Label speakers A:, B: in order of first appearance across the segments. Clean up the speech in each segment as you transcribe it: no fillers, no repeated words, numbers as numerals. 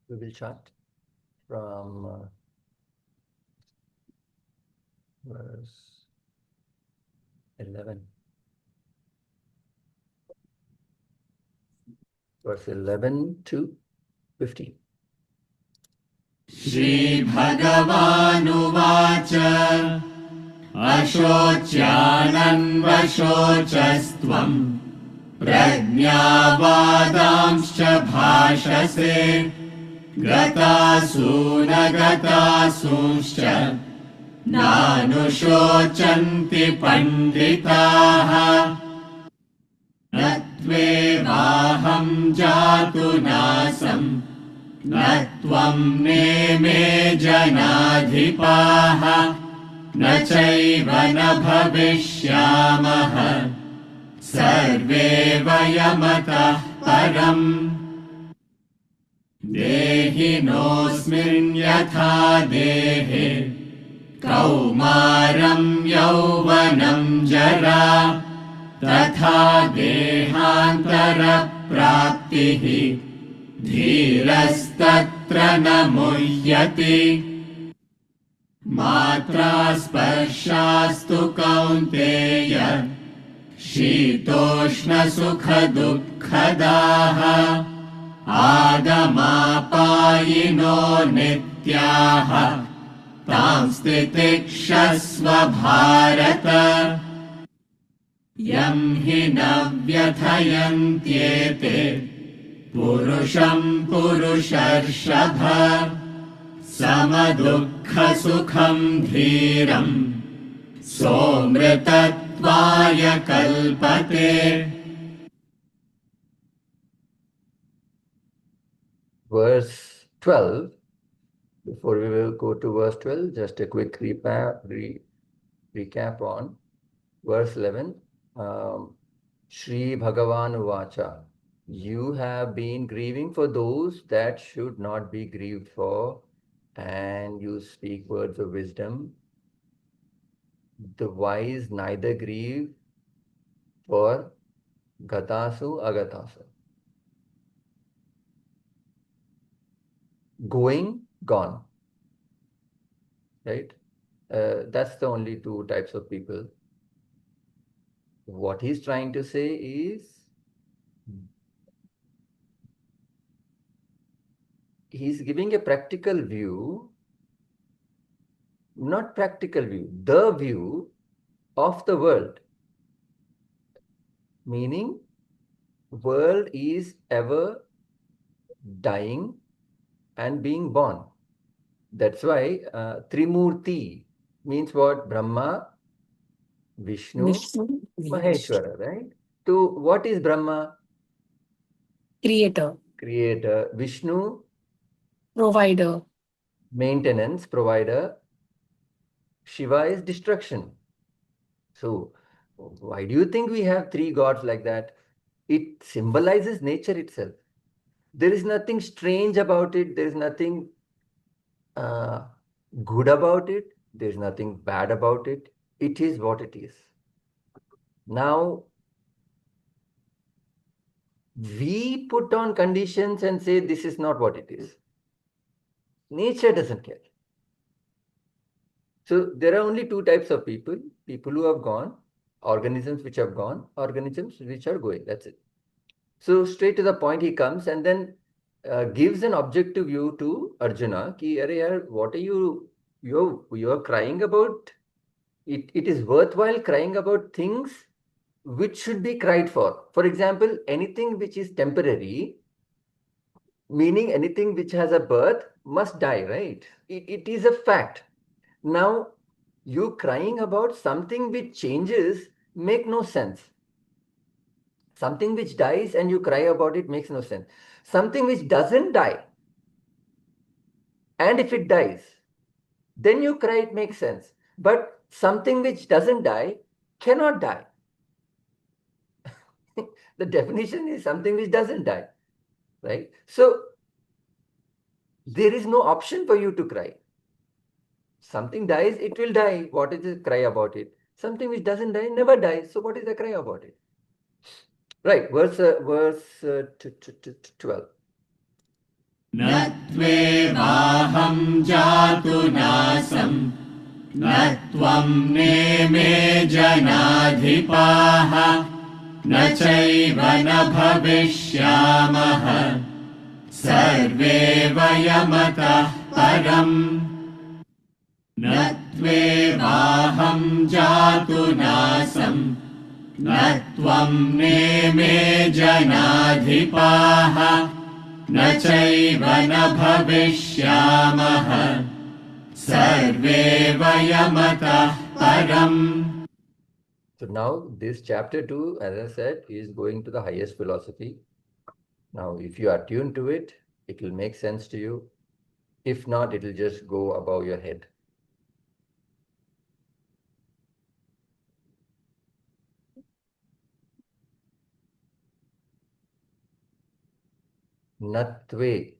A: We will chant from verse 11. Verse 11 to 15.
B: श्रीभगवानुवाच अशोच्यानन्वशोचस्त्वम् प्रज्ञावादांश्च भाषसे गतासु न गतासूंश्च नानुशोचन्ति पण्डिताः न त्वेवाहं जातु नासम् न त्वं नेमे जनाधिपाः न चैव न भविष्यामः सर्वे वयमतः परम् देहिनोऽस्मिन् यथा देहे कौमारं यौवनं जरा तथा देहान्तरप्राप्तिः धीरस्तत्र न मुह्यति मात्रा स्पर्शास्तु कौन्तेय शीतोष्णसुखदुःखदाः आगमापायिनो नित्याः तां स्थितिक्षस्व भारत यं हि न व्यथयन्त्येते पुरुषं पुरुषर्षभ समदुःखसुखं धीरं सोऽमृतत्वाय कल्पते.
A: Verse 12. Before we will go to verse 12, just a quick recap on verse 11. Shri Bhagavan Uvacha. You have been grieving for those that should not be grieved for, and you speak words of wisdom. The wise neither grieve for gatasu agatasu. Going, gone. Right? That's the only two types of people. What he's trying to say is, he's giving a practical view, not practical view, the view of the world. Meaning, world is ever dying and being born. That's why Trimurti means what? Brahma, Vishnu, Maheshwara, right? So what is Brahma?
C: Creator.
A: Creator. Vishnu?
C: Provider.
A: Maintenance, provider. Shiva is destruction. So why do you think we have three gods like that? It symbolizes nature itself. There is nothing strange about it. There is nothing good about it. There is nothing bad about it. It is what it is. Now, we put on conditions and say this is not what it is. Nature doesn't care. So there are only two types of people. People who have gone, organisms which have gone, organisms which are going. That's it. So straight to the point he comes and then gives an objective view to Arjuna. Ki, Arey yaar, what are you're crying about? It is worthwhile crying about things which should be cried for. For example, anything which is temporary, meaning anything which has a birth must die, right? It is a fact. Now, you crying about something which changes make no sense. Something which dies and you cry about it makes no sense. Something which doesn't die, and if it dies, then you cry, it makes sense. But something which doesn't die cannot die. The definition is something which doesn't die, right? So there is no option for you to cry. Something dies, it will die. What is the cry about it? Something which doesn't die never dies. So what is the cry about it? Right, verse 12.
B: न त्वेवाहं जातु नासं न त्वं नेमे जनाधिपाः न चैव न भविष्यामः सर्वे वयमतः परम् न त्वेवाहं जातु नासं न त्वं नेमे जनाधिपाः न चैव न भविष्यामः सर्वे वयमतः परम्.
A: So now this chapter 2, as I said, is going to the highest philosophy. Now, if you are tuned to it, it will make sense to you. If not, it will just go above your head. Natve,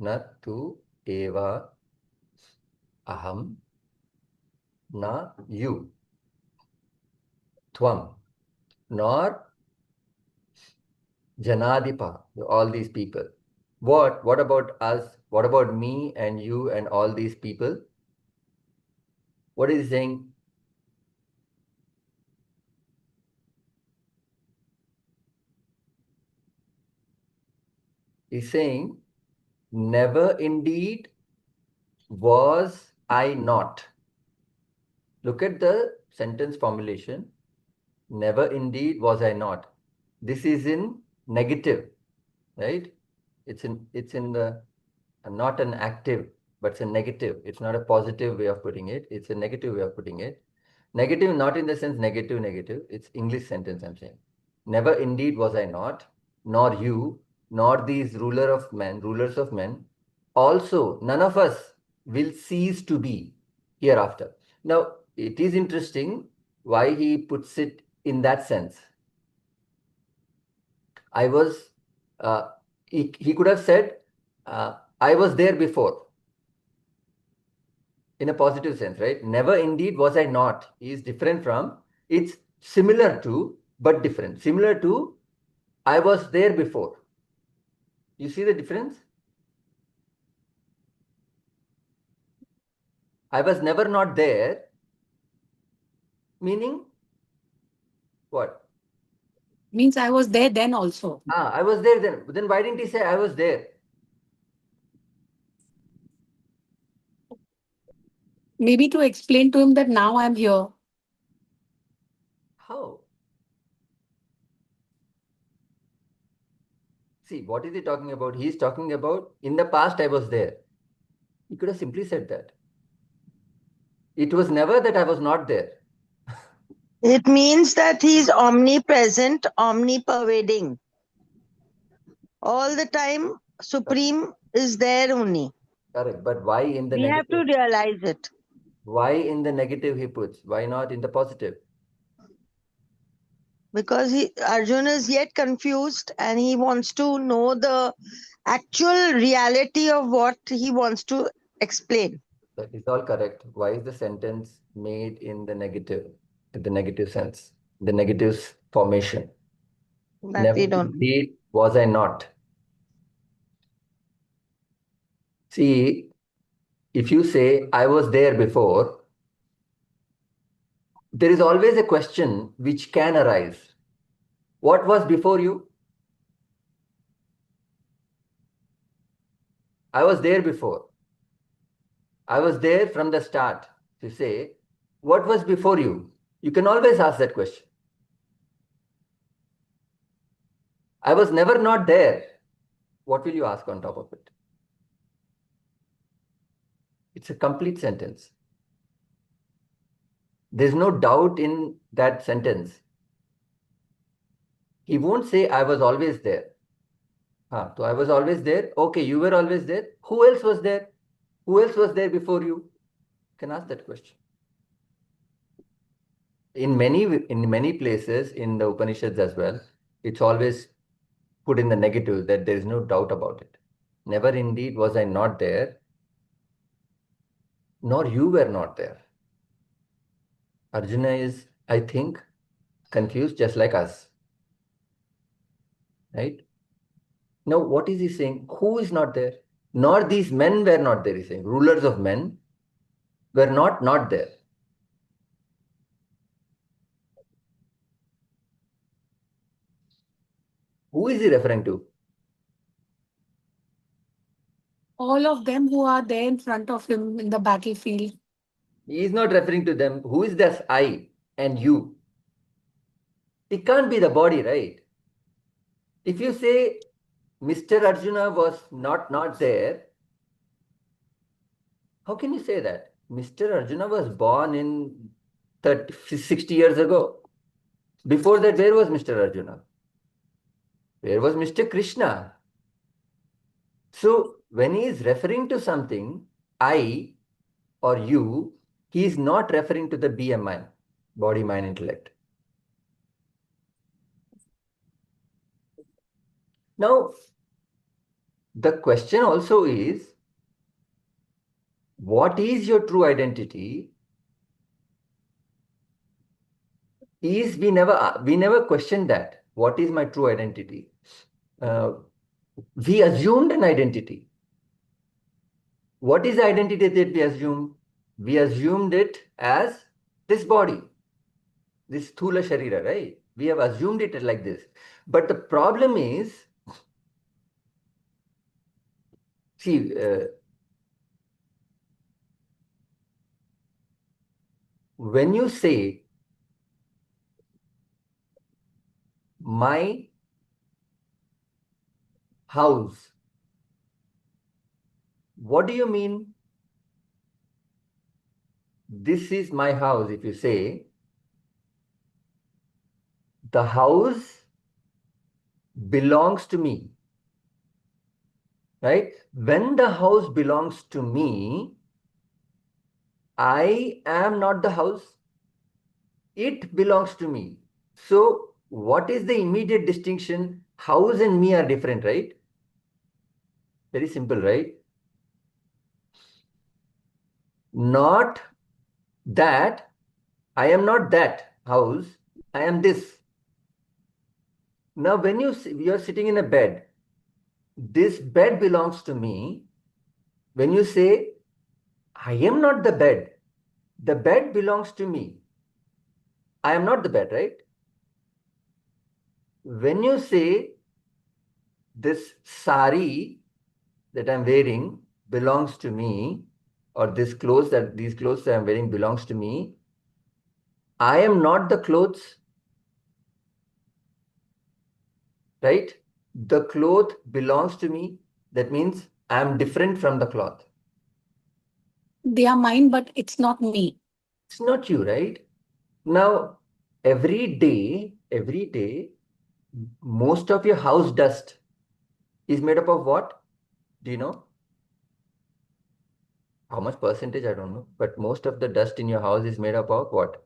A: natu eva aham, na you, tvam, nor janadipa, all these people. What about us? What about me and you and all these people? What is he saying? He's saying, never indeed was I not. Look at the sentence formulation. Never indeed was I not. This is in negative, right? It's in the not an active, but it's a negative. It's not a positive way of putting it. It's a negative way of putting it. Negative, not in the sense negative. It's English sentence I'm saying. Never indeed was I not, nor you, nor these rulers of men. Also, none of us will cease to be hereafter. Now, it is interesting why he puts it in that sense. I was, he could have said, I was there before. In a positive sense, right? Never indeed was I not is different from, it's similar to, but different. Similar to, I was there before. You see the difference? I was never not there, meaning what?
C: Means I was there then also.
A: I was there then. Then why didn't he say I was there?
C: Maybe to explain to him that now I'm here.
A: How? See, what is he talking about? He's talking about in the past I was there. He could have simply said that. It was never that I was not there.
D: It means that he's omnipresent, omnipervading. All the time, Supreme is there only.
A: Correct. But why in the
D: We have to
A: negative?
D: realize it.
A: Why in the negative he puts? Why not in the positive?
D: Because Arjuna is yet confused and he wants to know the actual reality of what he wants to explain.
A: That is all correct. Why is the sentence made in the negative sense, the negative formation?
D: That
A: Never
D: we don't.
A: indeed was I not. See, if you say I was there before, there is always a question which can arise. What was before you? I was there before. I was there from the start. You say, what was before you? You can always ask that question. I was never not there. What will you ask on top of it? It's a complete sentence. There's no doubt in that sentence. He won't say, I was always there. So I was always there. Okay, you were always there. Who else was there? Who else was there before you? You can ask that question. In many places in the Upanishads as well, it's always put in the negative that there is no doubt about it. Never indeed was I not there, nor you were not there. Arjuna is, I think, confused just like us. Right? Now, what is he saying? Who is not there? Nor these men were not there, he's saying. Rulers of men were not there. Who is he referring to?
C: All of them who are there in front of him in the battlefield.
A: He is not referring to them. Who is this I and you? It can't be the body, right? If you say Mr. Arjuna was not there, how can you say that? Mr. Arjuna was born in 60 years ago. Before that, where was Mr. Arjuna? Where was Mr. Krishna? So when he is referring to something, I or you, he is not referring to the BMI, body, mind, intellect. Now, the question also is, what is your true identity? We never questioned that. What is my true identity? We assumed an identity. What is the identity that we assumed? We assumed it as this body, this Thula Sharira, right? We have assumed it like this. But the problem is, see, when you say my house, what do you mean? This is my house. If you say the house belongs to me, right? When the house belongs to me, I am not the house. It belongs to me. So what is the immediate distinction? House and me are different, right? Very simple, right? Not that, I am not that house, I am this. Now, when you're sitting in a bed, this bed belongs to me. When you say, I am not the bed belongs to me. I am not the bed, right? When you say, this sari that I'm wearing belongs to me, or these clothes that I'm wearing belongs to me, I am not the clothes, right? The cloth belongs to me. That means I am different from the cloth.
C: They are mine, but it's not me.
A: It's not you, right? Now, every day, most of your house dust is made up of what? Do you know? How much percentage? I don't know. But most of the dust in your house is made up of what?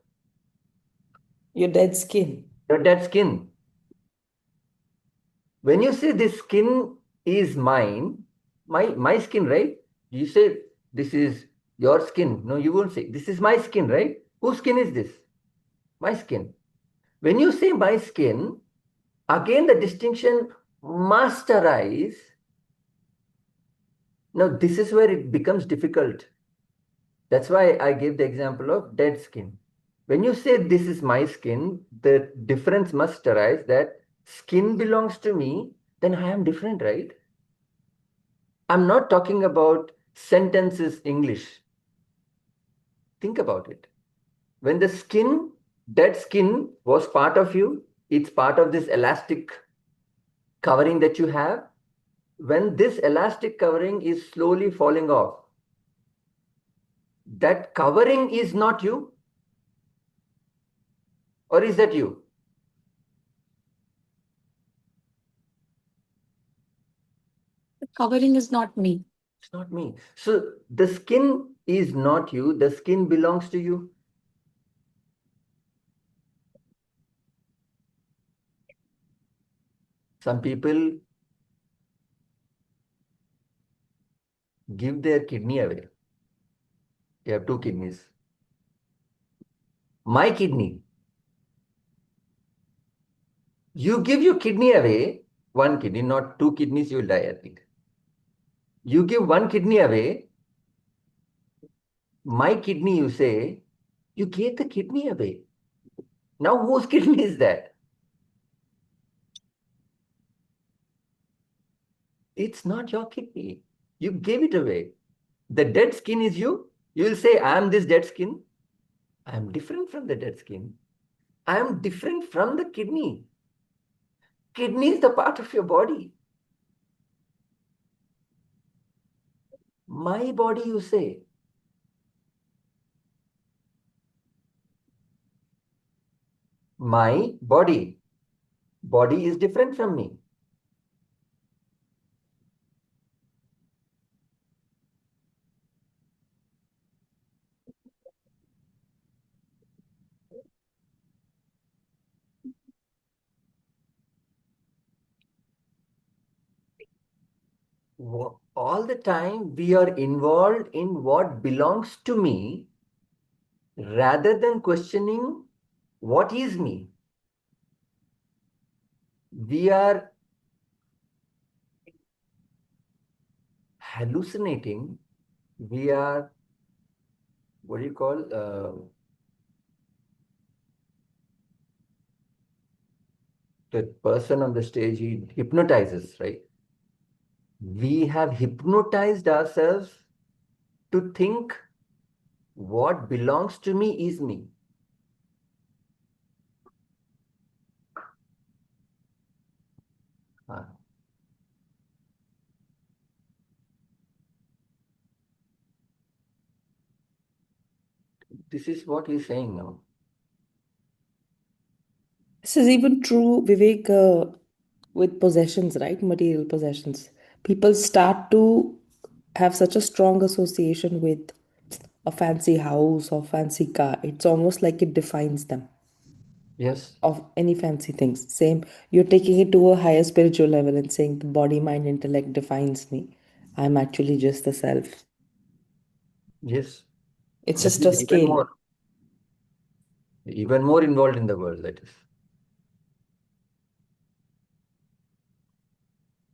E: Your dead skin.
A: Your dead skin. When you say this skin is mine, my skin, right? You say this is your skin. No, you won't say this is my skin, right? Whose skin is this? My skin. When you say my skin, again the distinction must arise. Now, this is where it becomes difficult. That's why I gave the example of dead skin. When you say this is my skin, the difference must arise that skin belongs to me, then I am different, right? I'm not talking about sentences English. Think about it. When the skin, dead skin was part of you, it's part of this elastic covering that you have. When this elastic covering is slowly falling off, that covering is not you, or is that you?
C: The covering is not me.
A: It's not me. So the skin is not you, the skin belongs to you. Some people give their kidney away. You have two kidneys. My kidney. You give your kidney away, one kidney, not two kidneys, you'll die, I think. You give one kidney away, my kidney, you say, you gave the kidney away. Now whose kidney is that? It's not your kidney. You gave it away. The dead skin is you. You will say, I am this dead skin. I am different from the dead skin. I am different from the kidney. Kidney is the part of your body. My body, you say. My body. Body is different from me. All the time we are involved in what belongs to me rather than questioning what is me. We are hallucinating. We are, what do you call, the person on the stage, he hypnotizes, right? We have hypnotized ourselves to think what belongs to me is me. Ah. This is what he's saying now.
E: This is even true, Vivek, with possessions, right? Material possessions. People start to have such a strong association with a fancy house or fancy car. It's almost like it defines them
A: Yes,
E: of any fancy things. Same, you're taking it to a higher spiritual level and saying the body, mind, intellect defines me. I'm actually just the self.
A: yes.
E: It's
A: That
E: just a
A: is
E: scale.
A: even more involved in the world, that is.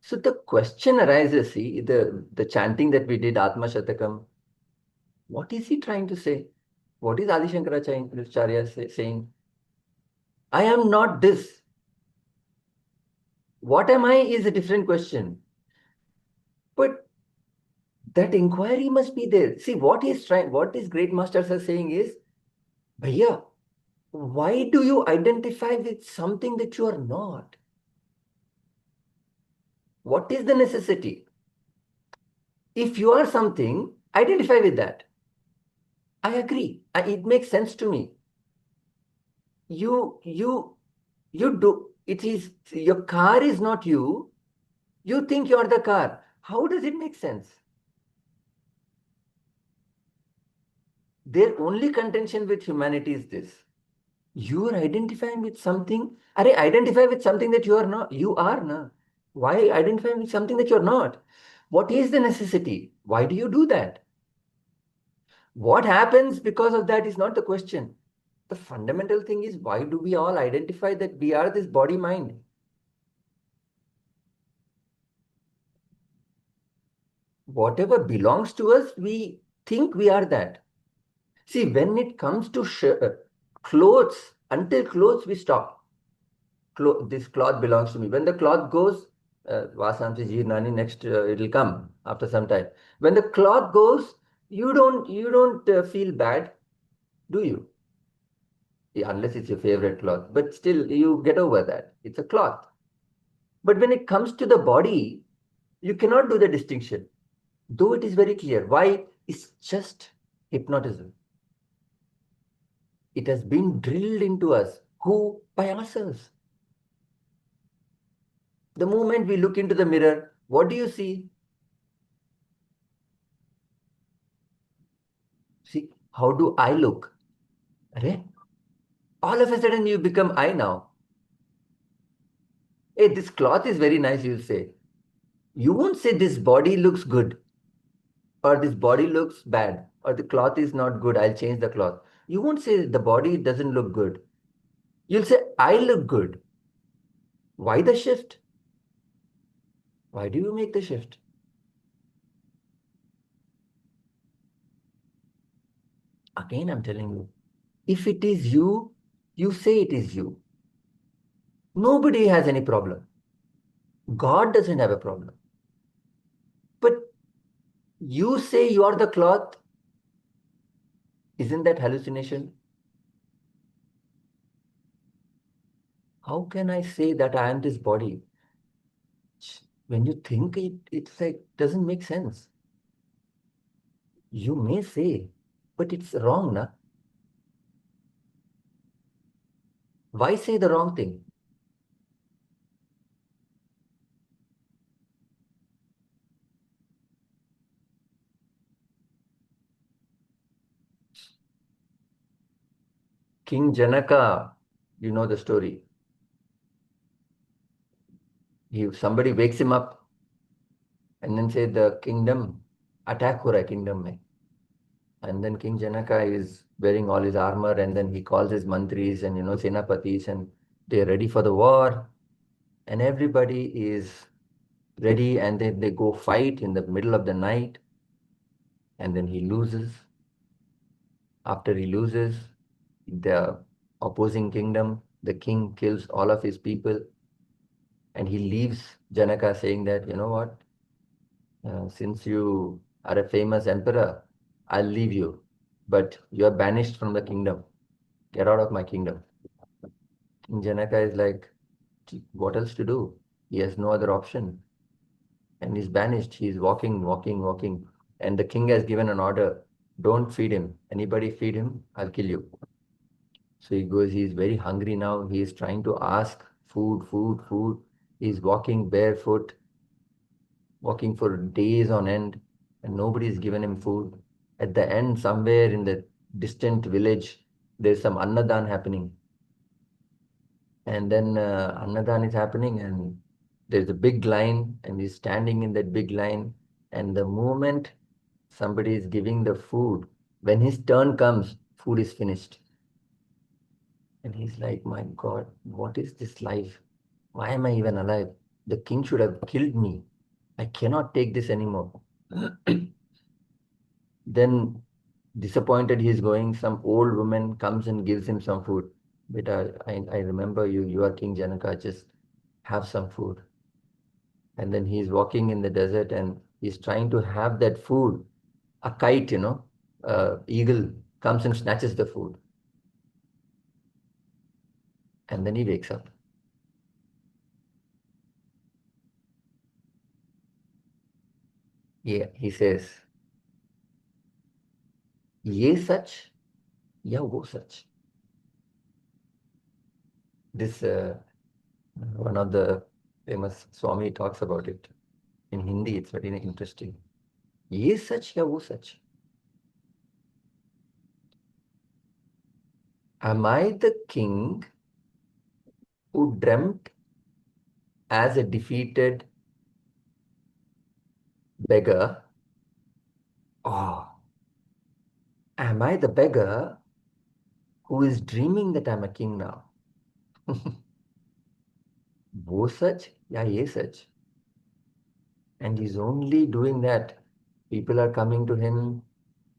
A: So the question arises, see, the chanting that we did, Atma Shatakam, what is he trying to say? What is Adi Shankaracharya saying? I am not this. What am I is a different question. But that inquiry must be there. See, what these great masters are saying is, Bhaiya, why do you identify with something that you are not? What is the necessity? If you are something, identify with that. I agree. It makes sense to me. You, you, you do. It is your car is not you. You think you are the car. How does it make sense? Their only contention with humanity is this. You are identifying with something. Identify with something that you are not. You are not. Why identify with something that you're not? What is the necessity? Why do you do that? What happens because of that is not the question. The fundamental thing is, why do we all identify that we are this body mind? Whatever belongs to us, we think we are that. See, when it comes to clothes, until clothes, we stop. This cloth belongs to me. When the cloth goes, Vasanti Nani, next it'll come after some time. When the cloth goes, you don't feel bad, do you? Yeah, unless it's your favorite cloth. But still, you get over that. It's a cloth. But when it comes to the body, you cannot do the distinction. Though it is very clear. Why? It's just hypnotism. It has been drilled into us. Who? By ourselves. The moment we look into the mirror, what do you see? See, how do I look? Arre? All of a sudden you become I now. Hey, this cloth is very nice, you'll say. You won't say this body looks good or this body looks bad or the cloth is not good, I'll change the cloth. You won't say the body doesn't look good. You'll say, I look good. Why the shift? Why do you make the shift? Again, I'm telling you, if it is you, you say it is you. Nobody has any problem. God doesn't have a problem. But you say you are the cloth, isn't that hallucination? How can I say that I am this body? When you think it, it's like doesn't make sense. You may say, but it's wrong, na? Why say the wrong thing? King Janaka, you know the story. Somebody wakes him up and then say the kingdom, attack ho raha hai kingdom mein. And then King Janaka is wearing all his armor, and then he calls his mantris and senapatis, and they're ready for the war. And everybody is ready, and then they go fight in the middle of the night, and then he loses. After he loses, the opposing kingdom, the king kills all of his people, and he leaves Janaka saying that, you know what, since you are a famous emperor, I'll leave you, but you are banished from the kingdom. Get out of my kingdom. King Janaka is like, what else to do? He has no other option. And he's banished. He's walking, walking, walking. And the king has given an order, don't feed him. Anybody feed him, I'll kill you. So he goes, he's very hungry now. He is trying to ask food, food, food. He's walking barefoot, walking for days on end, and nobody's given him food. At the end, somewhere in the distant village, there's some annadan happening. And then annadan is happening, and there's a big line, and he's standing in that big line. And the moment somebody is giving the food, when his turn comes, food is finished. And he's like, my God, what is this life? Why am I even alive? The king should have killed me. I cannot take this anymore. Then, disappointed he's going, some old woman comes and gives him some food. But I remember you, you are King Janaka, just have some food. And then he's walking in the desert and he's trying to have that food. A kite, eagle comes and snatches the food. And then he wakes up. Yeah, he says, ye sach ya wo sach. This one of the famous Swami talks about it. In Hindi, it's very interesting. Ye sach ya wo sach. Am I the king who dreamt as a defeated beggar? Or am I the beggar who is dreaming that I'm a king now? Wo sach ya ye sach. And he's only doing that. People are coming to him,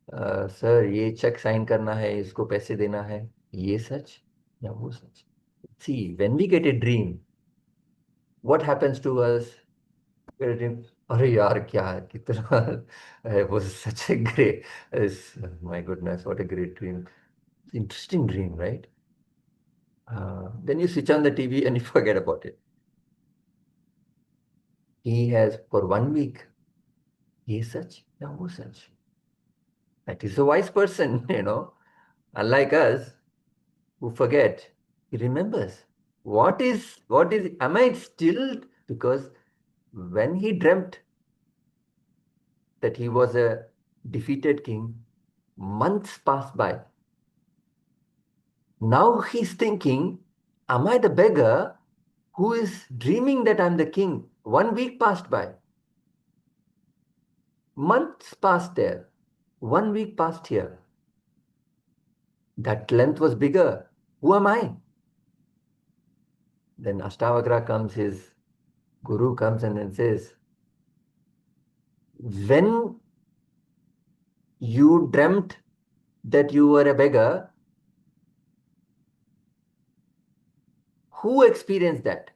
A: sir, ये check sign करना है, इसको पैसे देना है. ये सच या वो सच? See, when we get a dream, what happens to us? Get a dream. अरे यार क्या है कितना it was such a great, my goodness, what a great dream. Interesting dream, right? Then you switch on the TV and you forget about it. He has for 1 week, ये सच या वो सच. That is a wise person, unlike us who forget. He remembers. Am I still? Because when he dreamt that he was a defeated king, months passed by. Now he's thinking, am I the beggar who is dreaming that I'm the king? 1 week passed by. Months passed there. 1 week passed here. That length was bigger. Who am I? Then Ashtavakra comes, his guru comes and then says, when you dreamt that you were a beggar, who experienced that?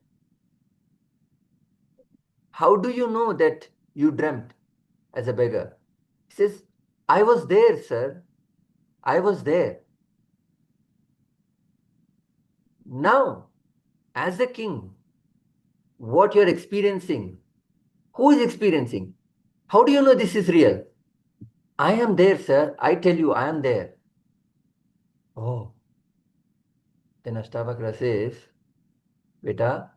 A: How do you know that you dreamt as a beggar? He says, I was there, sir. I was there. Now, as a king, what you're experiencing, who is experiencing? How do you know this is real? I am there, sir. I tell you, I am there. Oh. Then Ashtavakra says, Beta,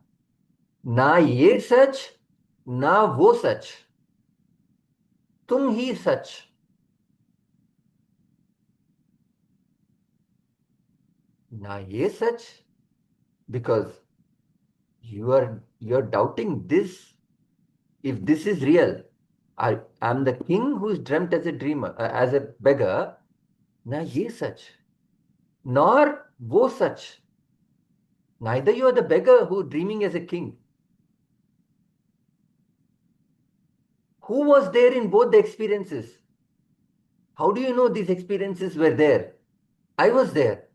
A: ना ये सच ना वो सच, तुम ही सच. ना ये सच, because you're doubting this. If this is real, I'm the king who's dreamt as a dreamer, as a beggar. Na ye such, nor wo such. Neither you are the beggar who dreaming as a king. Who was there in both the experiences? How do you know these experiences were there? I was there.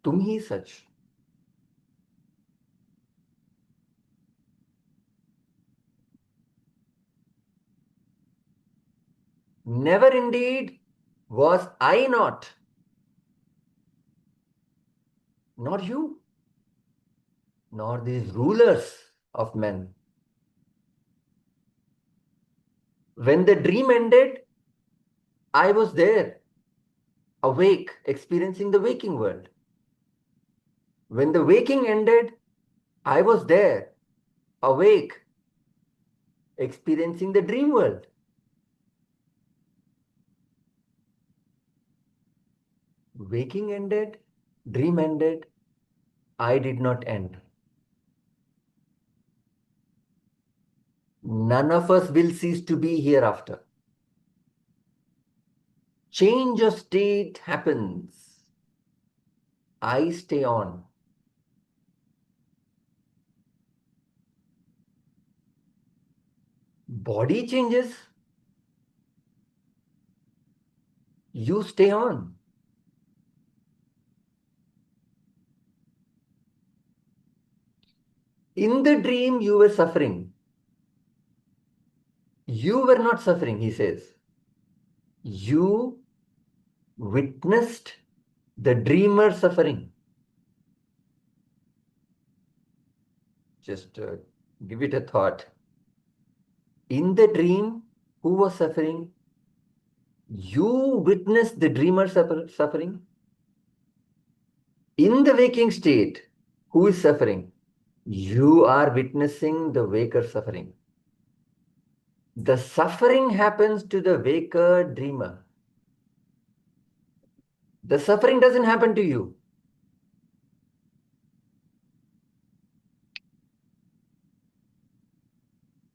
A: Tum hi such. Never indeed was I not, nor you, nor these rulers of men. When the dream ended, I was there, awake, experiencing the waking world. When the waking ended, I was there, awake, experiencing the dream world. Waking ended, dream ended, I did not end. None of us will cease to be hereafter. Change of state happens. I stay on. Body changes. You stay on. In the dream, you were suffering. You were not suffering, he says. You witnessed the dreamer suffering. Just give it a thought. In the dream, who was suffering? You witnessed the dreamer suffering. In the waking state, who is suffering? You are witnessing the waker suffering. The suffering happens to the waker dreamer. The suffering doesn't happen to you.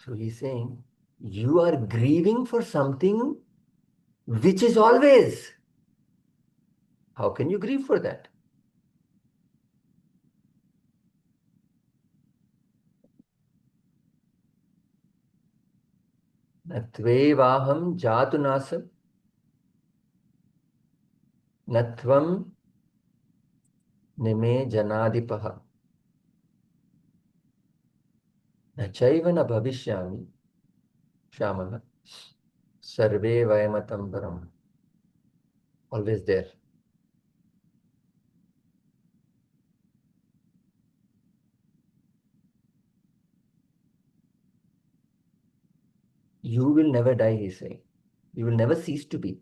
A: So he's saying, you are grieving for something which is always. How can you grieve for that? Natvevaham jatunasam natvam nime janadipaha nachaiva na bhavishyami shamala sarve vayamatam param. Always there. You will never die, he's saying. You will never cease to be.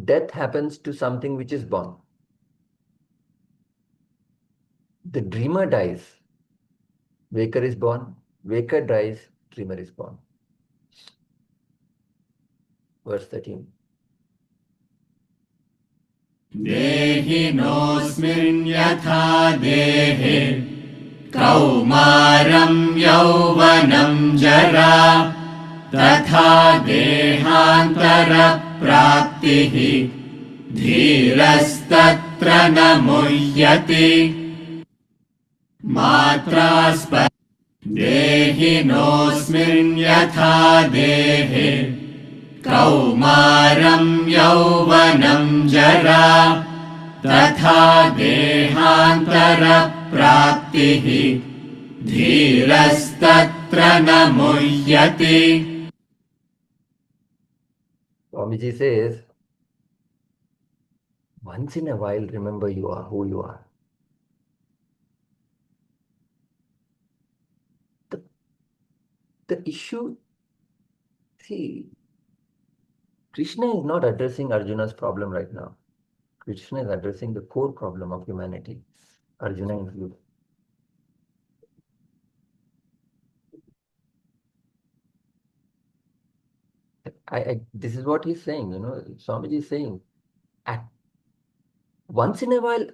A: Death happens to something which is born. The dreamer dies. Waker is born. Waker dies. Dreamer is born. Verse 13.
B: देहिनोऽस्मिन् यथा देहे कौमारं यौवनं जरा तथा देहान्तरप्राप्तिः धीरस्तत्र न मुह्यति देहिनोऽस्मिन् यथा देहे कौमारं यौवनं जरा तथा देहान्तरप्राप्तिः धीरस्तत्र न मुह्यते.
A: Swamiji says, once in a while, remember you are who you are. The issue, see, Krishna is not addressing Arjuna's problem right now. Krishna is addressing the core problem of humanity, Arjuna included. This is what he's saying, Swamiji is saying, once in a while,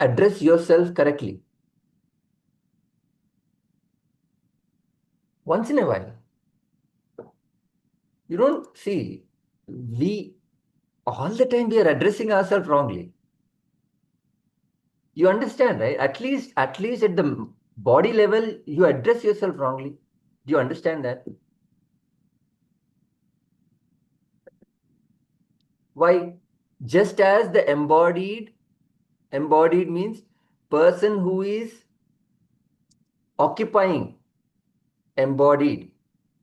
A: address yourself correctly. Once in a while. You don't see, all the time we are addressing ourselves wrongly. You understand, right? At least at the body level, you address yourself wrongly. Do you understand that? Why? Just as the embodied means person who is occupying, embodied,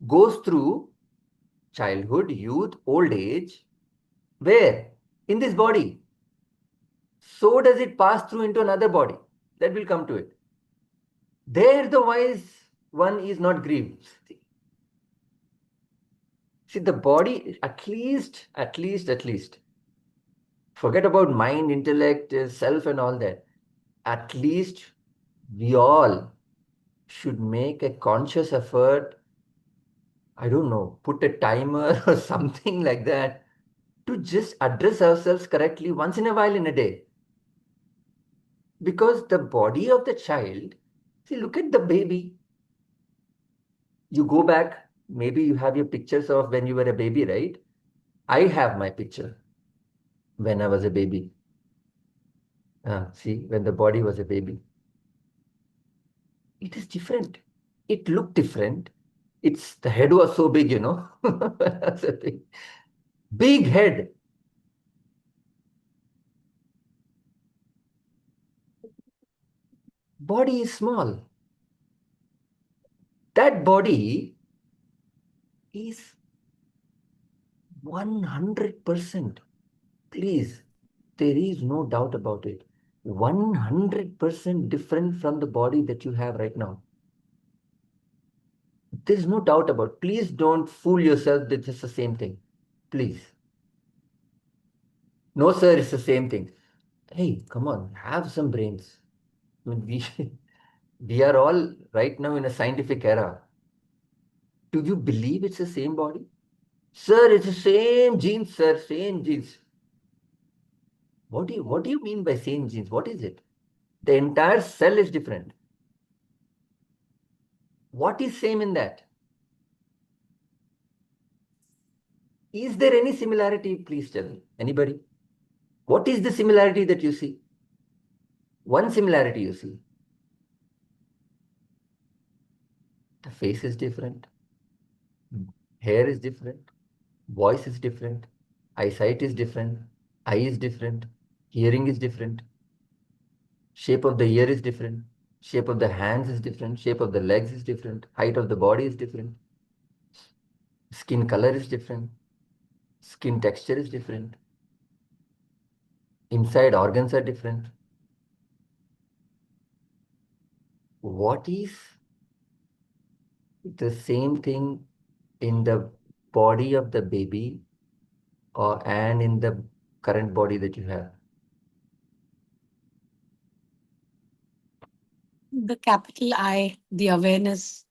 A: goes through childhood, youth, old age. Where? In this body. So does it pass through into another body. That will come to it. There the wise one is not grieved. See, the body, at least, forget about mind, intellect, self and all that. At least we all should make a conscious effort, I don't know, put a timer or something like that, to just address ourselves correctly once in a while in a day. Because the body of the child, see, look at the baby. You go back, maybe you have your pictures of when you were a baby, right? I have my picture when I was a baby. See, when the body was a baby. It is different. It looked different. The head was so big, So big head. Body is small. That body is 100%. Please, there is no doubt about it. 100% different from the body that you have right now. There is no doubt about it. Please don't fool yourself that it's the same thing. Please. No, sir, it's the same thing. Hey, come on, have some brains. I mean, we are all right now in a scientific era. Do you believe it's the same body? Sir, it's the same genes, sir, same genes. What do you mean by same genes? What is it? The entire cell is different. What is same in that? Is there any similarity? Please tell me. Anybody? What is the similarity that you see? One similarity you see. The face is different. Hair is different. Voice is different. Eyesight is different. Eye is different. Hearing is different. Shape of the ear is different. Shape of the hands is different. Shape of the legs is different. Height of the body is different. Skin color is different. Skin texture is different. Inside organs are different. What is the same thing in the body of the baby and in the current body that you have?
C: The capital I, the awareness,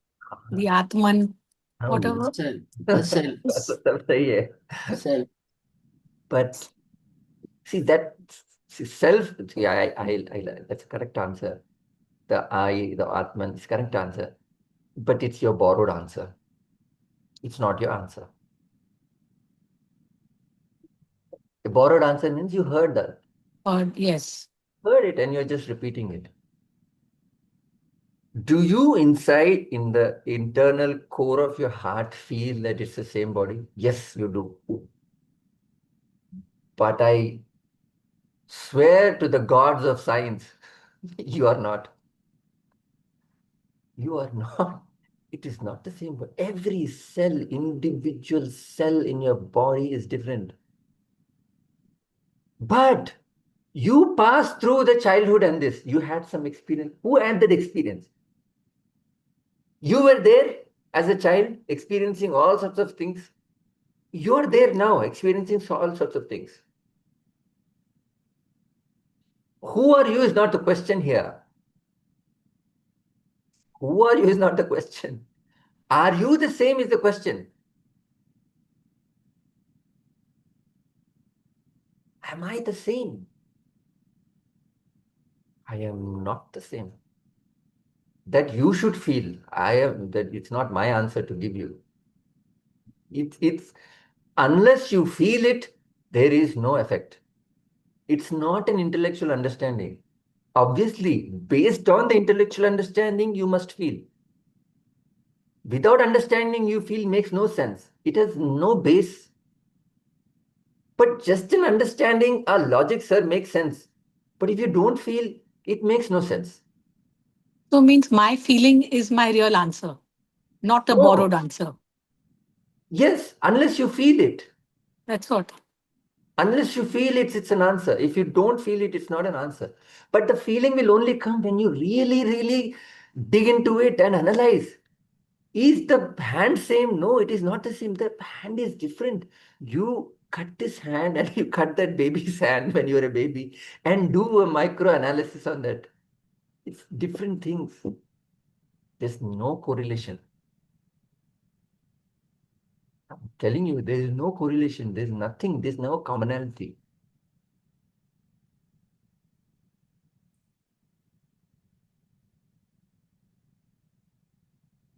C: the Atman, whatever.
B: The self.
A: सब सही है.
B: Self.
A: But see that self. See, that's a correct answer. The I, the Atman is correct answer. But it's your borrowed answer. It's not your answer. A borrowed answer means you heard that.
C: Yes.
A: Heard it and you're just repeating it. Do you inside in the internal core of your heart feel that it's the same body? Yes, you do. But I swear to the gods of science, you are not. You are not. It is not the same. But every cell, individual cell in your body is different. But you passed through the childhood and this. You had some experience. Who had that experience? You were there as a child experiencing all sorts of things. You're there now experiencing all sorts of things. Who are you is not the question here. Who are you is not the question. Are you the same is the question. Am I the same? I am not the same. That you should feel. I am that it's not my answer to give you. It's unless you feel it, there is no effect. It's not an intellectual understanding. Obviously, based on the intellectual understanding, you must feel. Without understanding, you feel makes no sense. It has no base. But just in understanding, our logic, sir, makes sense. But if you don't feel, it makes no sense.
C: So means my feeling is my real answer, not a
A: No.
C: borrowed answer.
A: Yes, unless you feel it.
C: That's what.
A: Unless you feel it, it's an answer. If you don't feel it, it's not an answer. But the feeling will only come when you really, really dig into it and analyze. Is the hand same? No, it is not the same. The hand is different. You cut this hand and you cut that baby's hand when you were a baby and do a micro analysis on that. It's different things. There's no correlation. I'm telling you, there is no correlation. There's nothing. There's no commonality.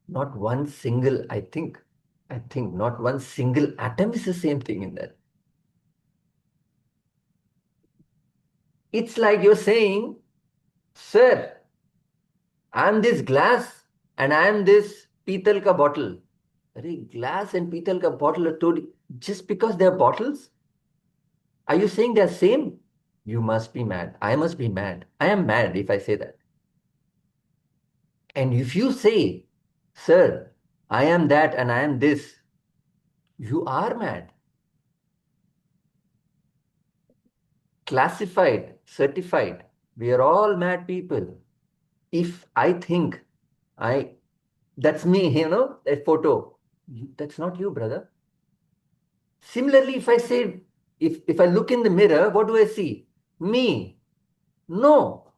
A: Not one single, I think not one single atom is the same thing in that. It's like you're saying, sir, I'm this glass and I'm this pital ka bottle. Arey, glass and pital ka bottle are totally, just because they're bottles, are you saying they're same? You must be mad. I must be mad. I am mad if I say that. And if you say, sir, I am that and I am this, you are mad. Classified, certified. We are all mad people. If I think that's me, a photo, that's not you, brother. Similarly, if I say, if I look in the mirror, what do I see? Me. No.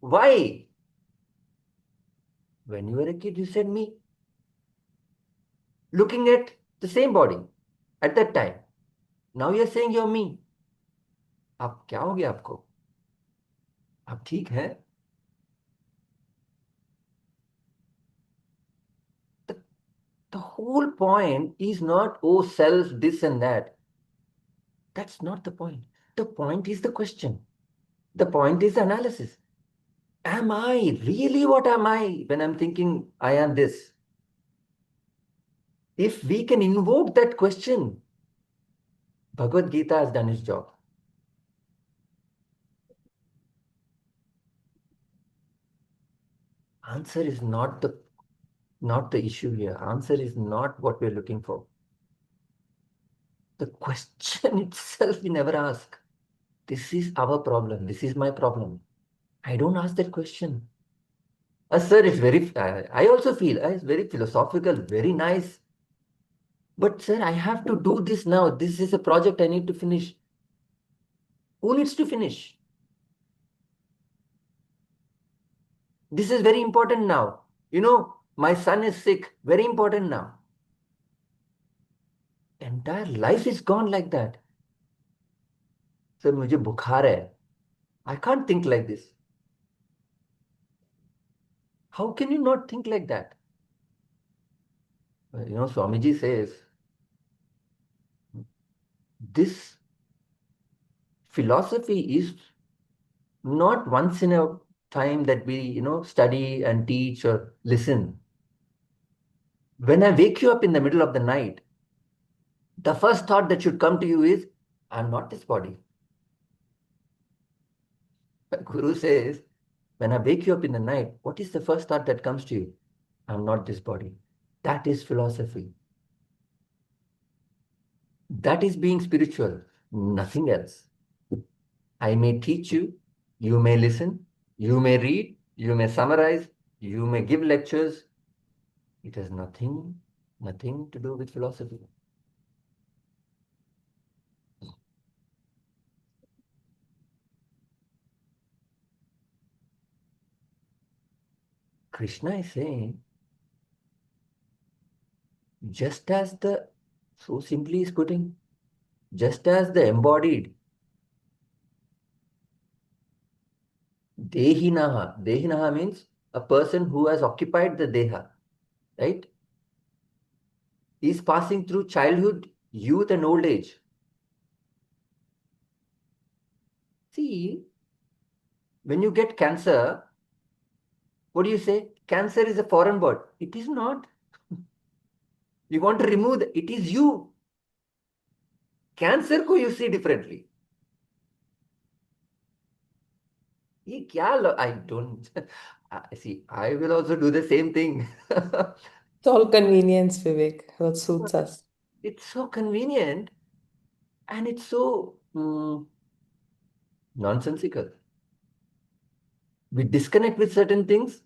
A: Why? When you were a kid, you said me. Looking at the same body at that time. Now you're saying you're me. अब क्या हो गया आपको? अब ठीक है? The, the whole point is not, oh, self, this and that. That's not the point. The point is the question. The point is the analysis. Am I really what am I when I'm thinking I am this? If we can invoke that question, Bhagavad Gita has done its job. Answer is not the issue here. Answer is not what we're looking for. The question itself we never ask. This is our problem. This is my problem. I don't ask that question. Sir, it's very, I also feel it's very philosophical, very nice. But sir, I have to do this now. This is a project I need to finish. Who needs to finish? This is very important now. My son is sick. Very important now. Entire life is gone like that. Sir, मुझे बुखार है. I can't think like this. How can you not think like that? Swamiji says, this philosophy is not once in 1,000 time that we, study and teach or listen. When I wake you up in the middle of the night, the first thought that should come to you is, I'm not this body. Guru says, when I wake you up in the night, what is the first thought that comes to you? I'm not this body. That is philosophy. That is being spiritual, nothing else. I may teach you, you may listen, you may read, you may summarize, you may give lectures. It has nothing to do with philosophy. Krishna is saying, just as so simply is putting, just as the embodied Dehinaha means a person who has occupied the Deha, right? Is passing through childhood, youth, and old age. See, when you get cancer, what do you say? Cancer is a foreign word. It is not. You want to remove it is you. Cancer को you see differently. ये क्या I don't see. I will also do the same thing.
E: It's all convenience, Vivek. What suits us.
A: It's so convenient and it's so nonsensical. We disconnect with certain things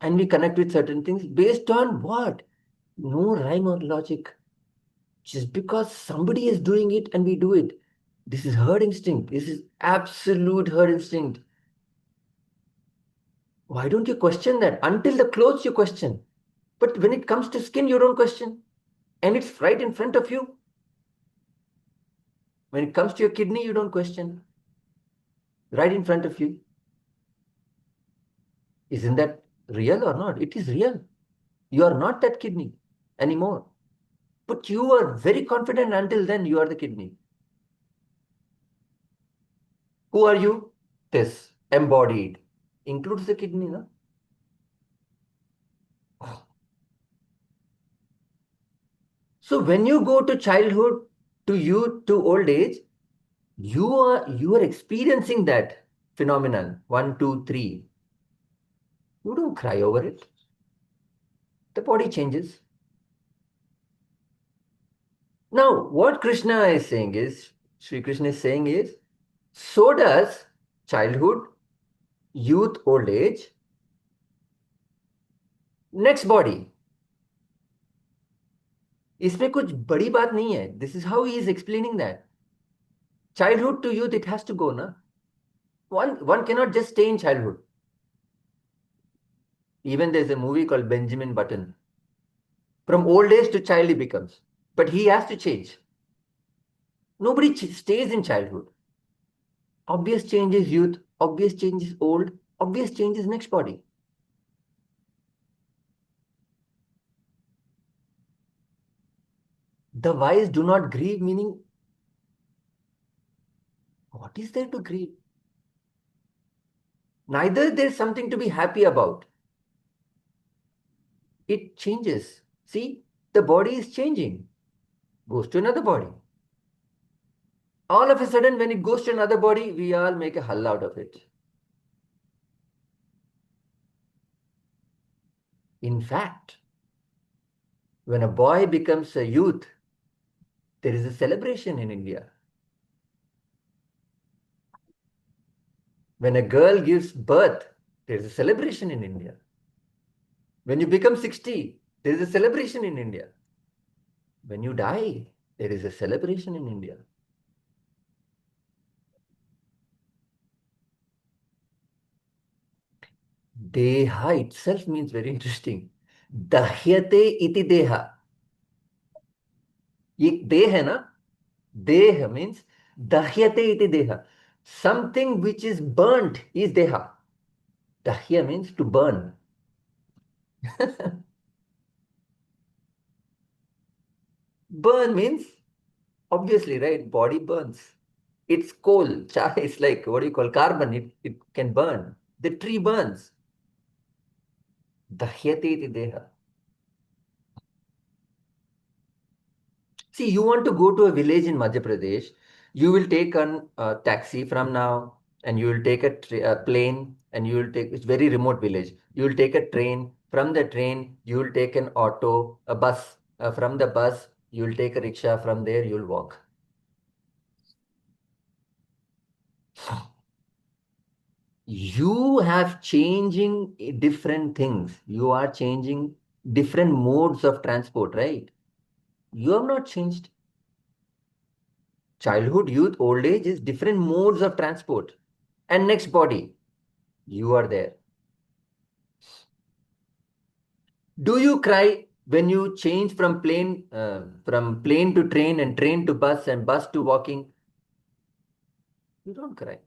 A: and we connect with certain things based on what? No rhyme or logic. Just because somebody is doing it and we do it. This is herd instinct. This is absolute herd instinct. Why don't you question that? Until the clothes you question. But when it comes to skin, you don't question. And it's right in front of you. When it comes to your kidney, you don't question. Right in front of you. Isn't that real or not? It is real. You are not that kidney anymore. But you are very confident until then you are the kidney. Who are you? This embodied. Includes the kidney, no? So when you go to childhood, to youth, to old age, you are experiencing that phenomenon. 1, 2, 3. You don't cry over it. The body changes. Now, what Krishna is saying is, Sri Krishna is saying is, so does childhood, youth, old age, next body. इसमें कुछ बड़ी बात नहीं है. This is how he is explaining that. Childhood to youth, it has to go, na? One cannot just stay in childhood. Even there's a movie called Benjamin Button. From old age to child he becomes. But he has to change. Nobody stays in childhood. Obvious change is youth, obvious change is old, obvious change is next body. The wise do not grieve, meaning, what is there to grieve? Neither there's something to be happy about. It changes. See, the body is changing, goes to another body. All of a sudden, when it goes to another body, we all make a hull out of it. In fact, when a boy becomes a youth, there is a celebration in India. When a girl gives birth, there is a celebration in India. When you become 60, there is a celebration in India. When you die, there is a celebration in India. Deha itself means very interesting. Dahyate iti deha. ये देह है ना, देह means dahyate iti deha. Something which is burnt is deha. Dahya means to burn. Burn means obviously, right? Body burns. It's coal. It's like what do you call carbon? It can burn. The tree burns. Dahyate iti deha. See, you want to go to a village in Madhya Pradesh, you will take a taxi from now, and you will take a plane, and you will take, it's very remote village. You will take a train. From the train, you will take an auto, a bus. From the bus, you will take a rickshaw. From there, you will walk. You have changing different things. You are changing different modes of transport, right? You have not changed. Childhood, youth, old age is different modes of transport. And next body, you are there. Do you cry when you change from plane to train and train to bus and bus to walking? You don't cry.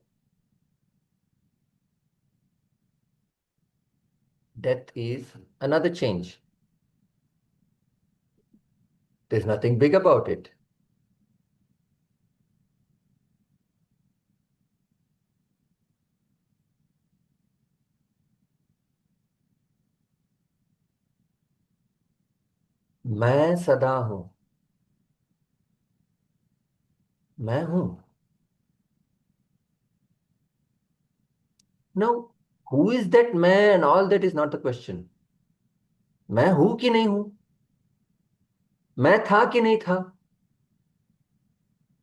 A: Death is another change. There's nothing big about it. मैं सदा हूं. मैं हूं. No, who is that man? All that is not the question. मैं हूं कि नहीं हूं? मैं था कि नहीं था?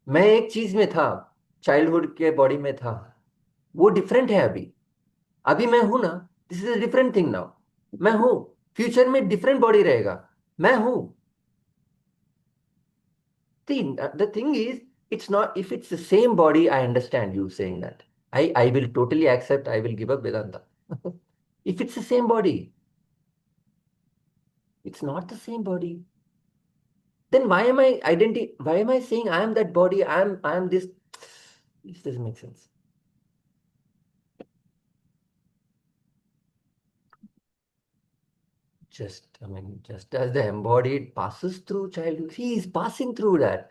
A: मैं एक चीज में था, चाइल्डहुड के बॉडी में था. वो डिफरेंट है अभी. अभी मैं हूं ना. This is a different thing now. मैं हूं. फ्यूचर में डिफरेंट बॉडी रहेगा. मैं हूं. The thing is, it's not, if it's the same body, I understand you saying that. I will totally accept, I will give up Vedanta. If it's the same body, it's not the same body. Then why am why am I saying I am that body, I am this? This doesn't make sense. Just as the embodied passes through childhood, he is passing through that.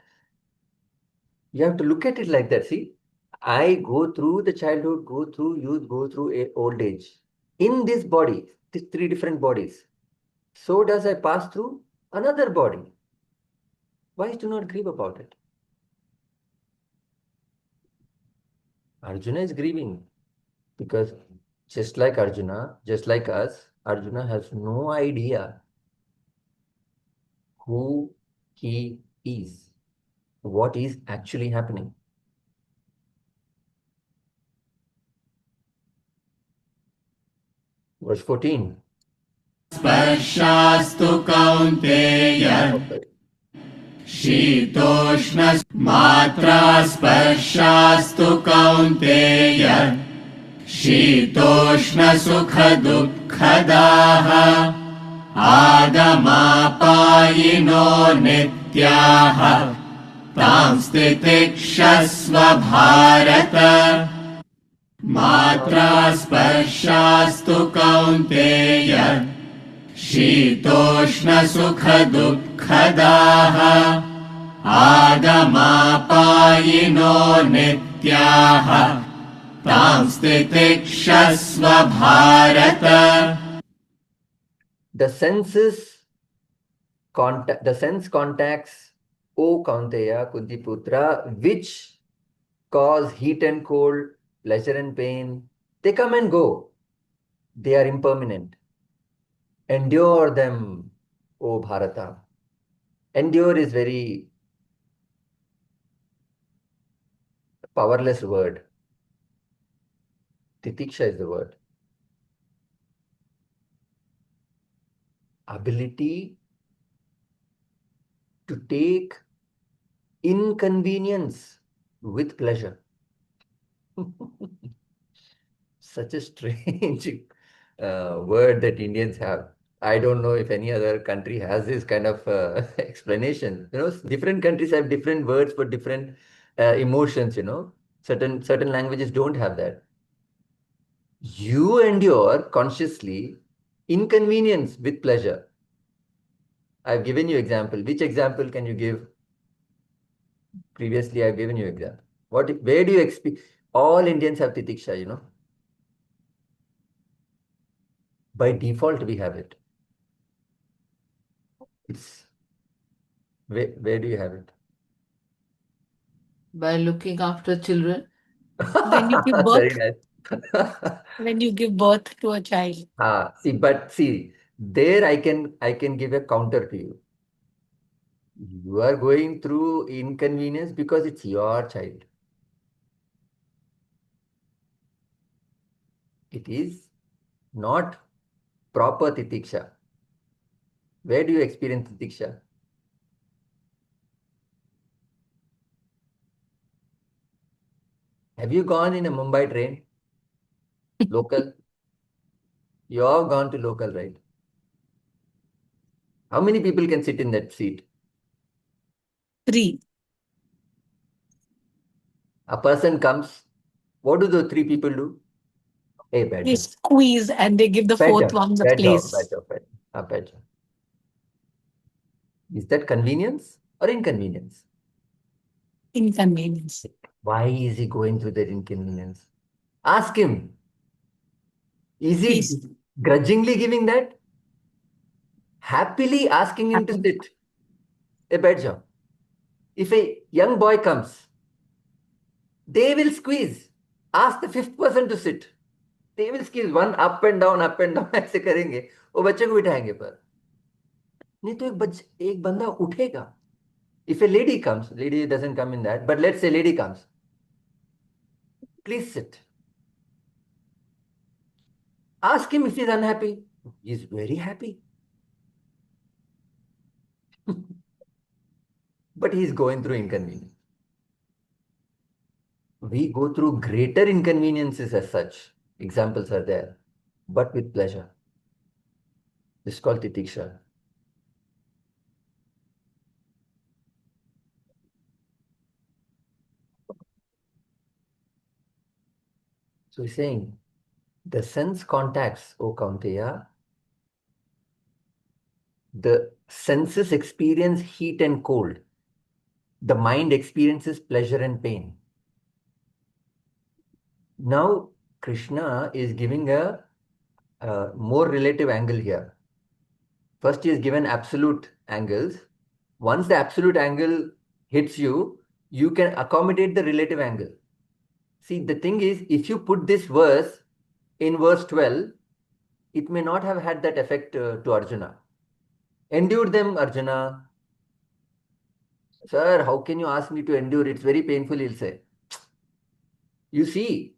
A: You have to look at it like that. See, I go through the childhood, go through youth, go through old age. In this body, these three different bodies. So does I pass through another body. Why do not grieve about it? Arjuna is grieving because just like Arjuna, just like us, Arjuna has no idea who he is, what is actually happening. Verse 14.
B: स्पर्शास्तु कौन्तेय शीतोष्ण मात्रा स्पर्शास्तु कौन्तेय शीतोष्णसुखदुःखदाः आगमापायिनो नित्याः तां स्थितिक्षस्व भारत मात्रा स्पर्शास्तु कौन्तेय शीतोष्णसुखदुःखदाः आगमापायिनो नित्याः तां स्थितिक्षस्व Bharat.
A: The sense contacts, O Kaunteya, Kuntiputra, which cause heat and cold, pleasure and pain, they come and go. They are impermanent. Endure them, O Bharata. Endure is very powerless word. Titiksha is the word. Ability to take inconvenience with pleasure. Such a strange word that Indians have. I don't know if any other country has this kind of explanation. Different countries have different words for different emotions. Certain languages don't have that. You endure consciously inconvenience with pleasure. I've given you example. Which example can you give? Previously, I've given you example. Where do you expect? All Indians have titiksha, By default, we have it. It's where do you have it?
F: By looking after children.
C: When you give
A: Very
C: birth,
A: nice.
C: when you give birth to a child.
A: See, there I can give a counter to you. You are going through inconvenience because it's your child. It is not proper titiksha. Where do you experience titiksha? Have you gone in a Mumbai train? Local? You have gone to local, right? How many people can sit in that seat?
C: 3.
A: A person comes. What do the 3 people do? Hey, bad
C: They
A: job.
C: squeeze and they give the
A: Bad
C: fourth
A: job.
C: one the
A: Bad job. Bad
C: place.
A: job. Bad job. Is that convenience or inconvenience?
C: Inconvenience.
A: Why is he going through that inconvenience? Ask him. Is he
C: He's
A: grudgingly giving that? Happily asking him to
C: happy.
A: sit? A bad job. If a young boy comes, they will squeeze. Ask the 5th person to sit. They will squeeze one up and down ऐसे करेंगे वो बच्चे को बिठाएंगे पर नहीं तो एक बंदा उठेगा. If a lady comes, lady doesn't come in that, but let's say lady comes, please sit. Ask him if he's unhappy. He's very happy. But he's going through inconvenience. We go through greater inconveniences as such. Examples are there, but with pleasure. This is called titiksha. So he's saying, the sense contacts, O Kaunteya, the senses experience heat and cold. The mind experiences pleasure and pain. Now, Krishna is giving a more relative angle here. First, he has given absolute angles. Once the absolute angle hits you, you can accommodate the relative angle. See, the thing is, if you put this verse in verse 12, it may not have had that effect to Arjuna. Endure them, Arjuna. Sir, how can you ask me to endure? It's very painful, he'll say. You see,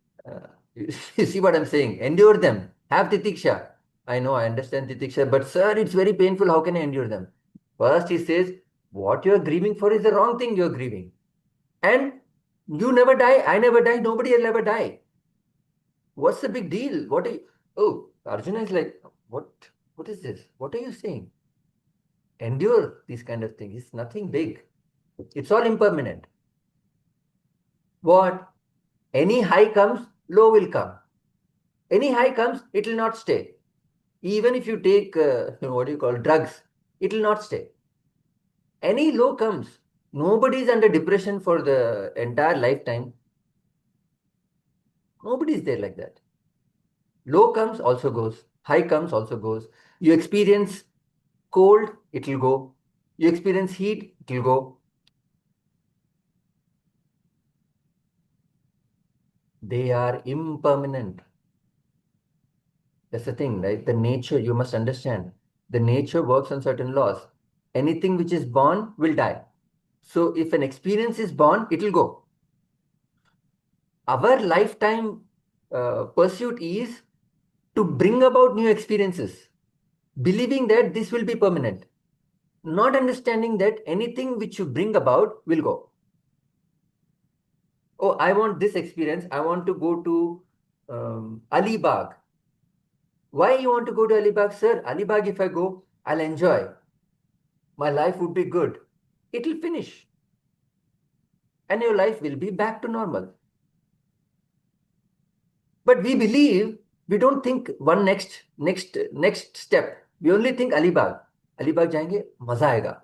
A: you see what I'm saying? Endure them. Have titiksha. I know, I understand titiksha, but sir, it's very painful. How can I endure them? First, he says, what you're grieving for is the wrong thing you're grieving. And you never die, I never die, nobody will ever die. What's the big deal? What are you? Oh, Arjuna is like, what is this? What are you saying? Endure these kind of things. It's nothing big. It's all impermanent. What? Any high comes, low will come. Any high comes, it will not stay. Even if you take, what do you call, drugs, it will not stay. Any low comes. Nobody is under depression for the entire lifetime. Nobody is there like that. Low comes, also goes. High comes, also goes. You experience cold, it will go. You experience heat, it will go. They are impermanent. That's the thing, right? The nature, you must understand. The nature works on certain laws. Anything which is born will die. So if an experience is born, it will go. Our lifetime pursuit is to bring about new experiences, believing that this will be permanent, not understanding that anything which you bring about will go. Oh, I want this experience. I want to go to Alibag. Why you want to go to Alibag, sir? Alibag, if I go, I'll enjoy. My life would be good. It will finish. And your life will be back to normal. But we believe, we don't think one next step. We only think Alibag. Alibag जाएंगे मजा आएगा.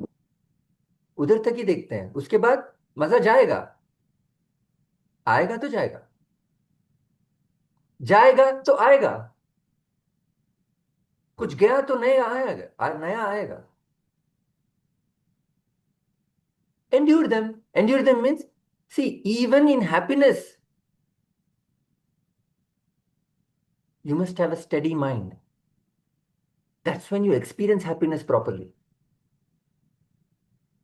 A: उधर तक ही देखते हैं. उसके बाद मजा जाएगा. आएगा तो जाएगा. जाएगा तो आएगा. कुछ गया तो नया आएगा, नया आएगा. Endure them means, see, even in happiness, you must have a steady mind. That's when you experience happiness properly.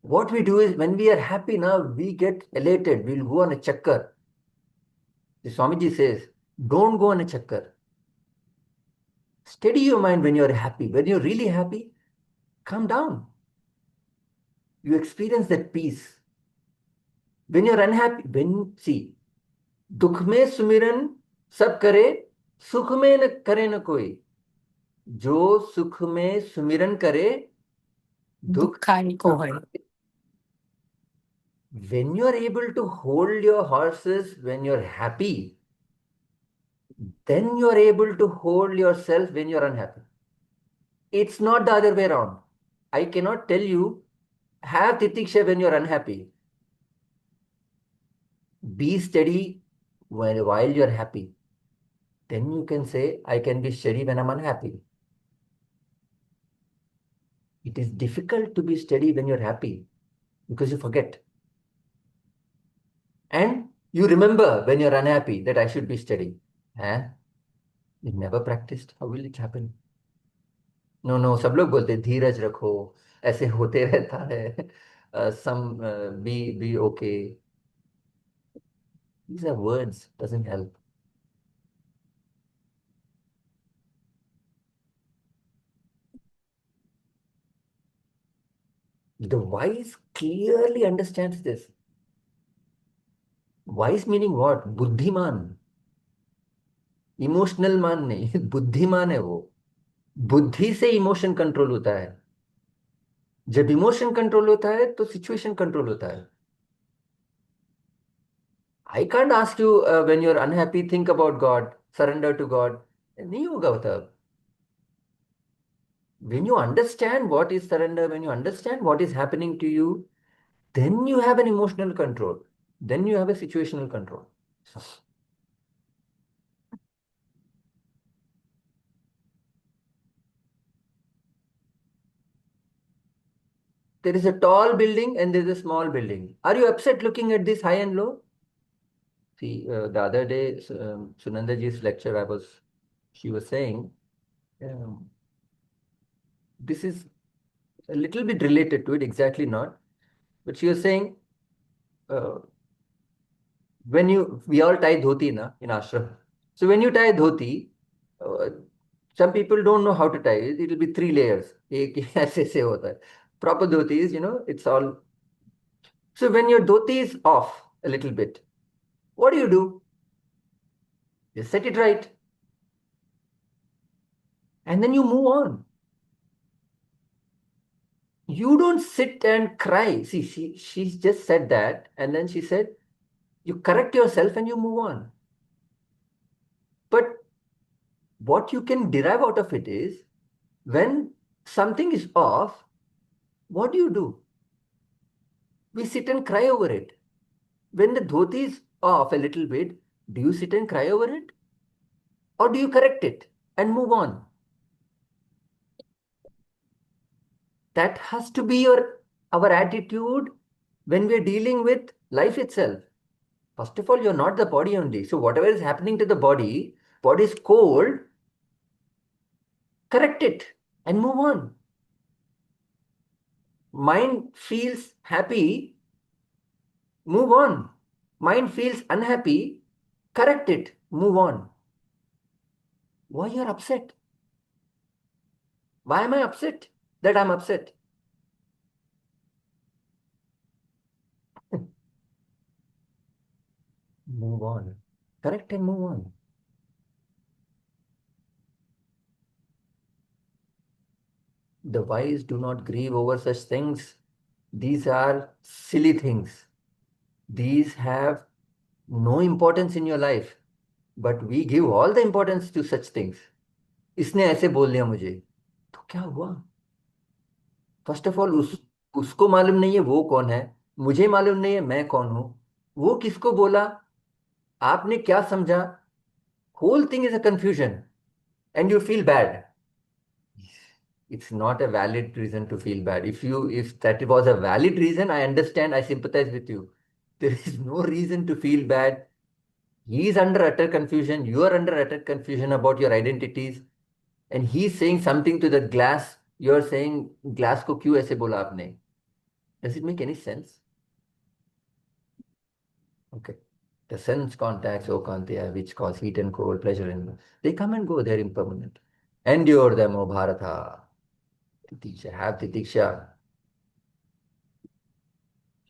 A: What we do is, when we are happy now, we get elated. We'll go on a chakkar. The Swamiji says, don't go on a chakkar. Steady your mind when you're happy. When you're really happy, calm down. You experience that peace. When you're unhappy, see, दुख में सुमिरन सब करे, सुख में न करे न कोई. जो सुख में सुमिरन करे, दुख.
C: दुखाई को है.
A: When you're able to hold your horses when you're happy, then you're able to hold yourself when you're unhappy. It's not the other way around. I cannot tell you, have titiksha when you're unhappy. Be steady while you're happy. Then you can say, I can be steady when I'm unhappy. It is difficult to be steady when you're happy because you forget. And you remember when you're unhappy that I should be steady. Huh? You never practiced. How will it happen? No no, सब लोग बोलते हैं, धीरज रखो, ऐसे होते रहता है. सम बी okay. These are words, doesn't help. The wise clearly understands this. Wise meaning what? बुद्धिमान. इमोशनल मान नहीं, बुद्धिमान है वो. बुद्धि से इमोशन कंट्रोल होता है. जब इमोशन कंट्रोल होता है तो सिचुएशन कंट्रोल होता है. I can't ask you when you're unhappy, think about God, surrender to God. नहीं होगा वो तब. When you understand what is surrender, when you understand what is happening to you, then you have an emotional control. Then you have a situational control. There is a tall building and there is a small building. Are you upset looking at this high and low? See, the other day, Sunandaji's lecture, she was saying, um, this is a little bit related to it, exactly not, but she was saying, uh, we all tie dhoti na in ashram. So when you tie dhoti, uh, some people don't know how to tie it. It will be 3 layers. एक ऐसे से होता है. Proper dhoti is, it's all. So when your dhoti is off a little bit, what do? You set it right. And then you move on. You don't sit and cry. See, she just said that, and then she said, you correct yourself and you move on. But what you can derive out of it is, when something is off, what do? We sit and cry over it. When the dhoti is off a little bit, do you sit and cry over it? Or do you correct it and move on? That has to be our attitude when we're dealing with life itself. First of all, you're not the body only. So whatever is happening to the body is cold, correct it and move on. Mind feels happy, move on. Mind feels unhappy, correct it, move on. Why you're upset? Why am I upset that I'm upset? Move on. Correct and move on. The wise do not grieve over such things. These are silly things. These have no importance in your life. But we give all the importance to such things. इसने ऐसे बोल दिया मुझे, तो क्या हुआ? First of all उसको मालूम नहीं है वो कौन है, मुझे मालूम नहीं है मैं कौन हूं. वो किसको बोला, आपने क्या समझा? Whole thing is a confusion and you feel bad. It's not a valid reason to feel bad. If that was a valid reason, I understand, I sympathize with you. There is no reason to feel bad. He is under utter confusion. You are under utter confusion about your identities. And he's saying something to the glass. You're saying, glass ko kyun aise bola aapne? Does it make any sense? Okay. The sense contacts, O Kantiya, which cause heat and cold, pleasure and they come and go, they're impermanent. Endure them, O Bharata. Titiksha, have titiksha.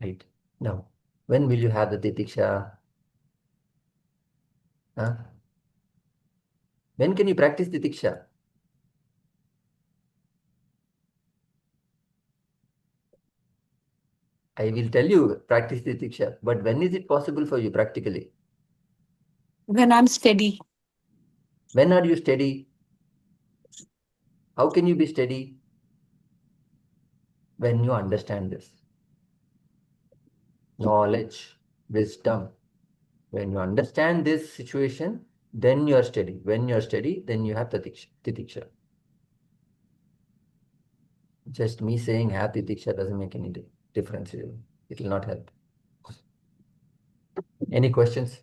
A: Right. Now, when will you have the titiksha? Huh? When can you practice titiksha? I will tell you, practice titiksha. But when is it possible for you practically?
C: When I'm steady.
A: When are you steady? How can you be steady? When you understand this. Knowledge, wisdom. When you understand this situation, then you are steady. When you are steady, then you have titiksha. Just me saying have titiksha doesn't make any difference. It will not help. Any questions?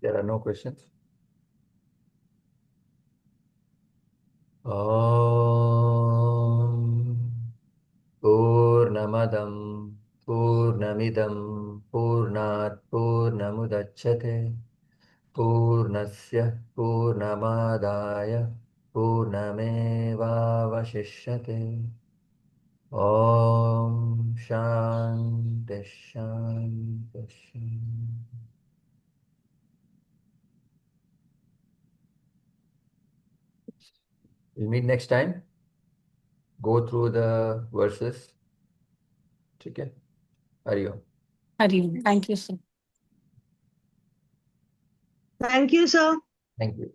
A: There are no questions. Om Purnamadam Purnamidam Purnat Purnamudachyate Purnasya Purnamadaya Purnamevavashishyate. Om Shanti Shanti Shanti. We'll meet next time. Go through the verses. Okay. Hari Om.
C: Hari Om. Thank you, sir.
D: Thank you, sir.
A: Thank you.